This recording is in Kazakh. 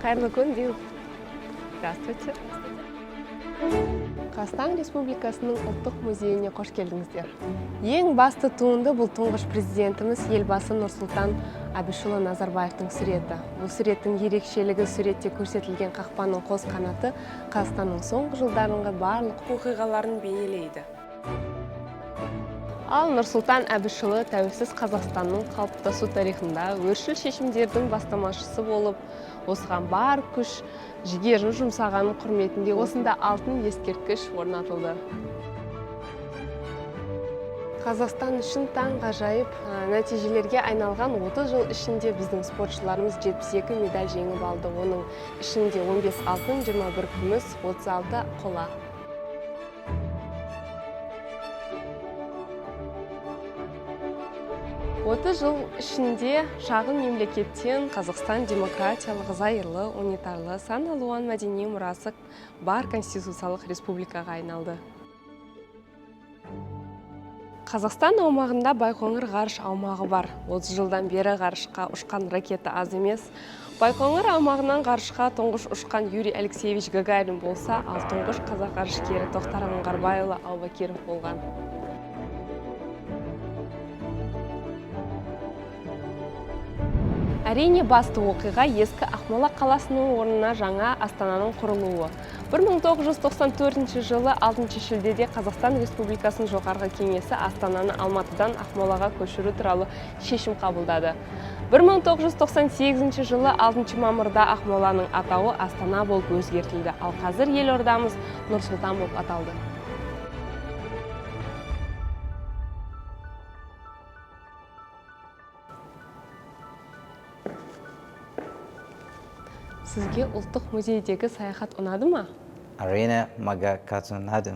Қайырлы күн, Дил. Здравствуйте. Қазақстан Республикасының ұлттық музейіне қош келдіңіздер. Ең басты туынды бұл тұңғыш президентіміз елбасы Нұрсұлтан Әбішұлы Назарбаевтың суреті. Бұл суреттің ерекшелігі суретте көрсетілген қақпаның қос қанаты Қазақстанның соңғы жылдарынғы барлық оқиғаларын бейнелейді. Ал Нұрсұлтан Әбішұлы тәуелсіз Қазақстанның қалыптасу тарихында өршіл шешімдердің бастамашысы болып, осыған бар күш, жігерін жұмсағанын құрметінде осында алтын ескерткіш орнатылды. Қазақстан үшін таң ғажайып нәтижелерге айналған 30 жыл ішінде біздің спортшыларымыз 72 медаль жеңіп алды. Оның ішінде 15 алтын, 21 күміс, 36 қола. Жыл ішінде шағын мемлекеттен Қазақстан демократиялық, зайырлы, унитарлы, сан алуан мәдени мұрасы бар конституциялық республикаға айналды. Қазақстан аумағында Байқоңыр ғарыш аумағы бар. 30 жылдан бері ғарышқа ұшқан ракета аз емес. Байқоңыр аумағынан ғарышқа тұңғыш ұшқан Юрий Алексеевич Гагарин болса, ал тұңғыш қазақ ғарышкері Тоқтар Аңғарбайұлы Аубакиров болған. Әрине басты оқиға ескі Ақмола қаласының орнына жаңа Астананың құрылуы. 1994 жылы 6 шілдеде Қазақстан Республикасының жоғарғы кеңесі Астананы Алматыдан Ақмолаға көшіру туралы шешім қабылдады. 1998 жылы 6 мамырда Ақмоланың атауы Астана болып өзгертілді, ал қазір елордамыз Нұр-Сұлтан болып аталды. Сізге ұлттық музейдегі саяхат ұнады ма? Әрине, маған қатты ұнады.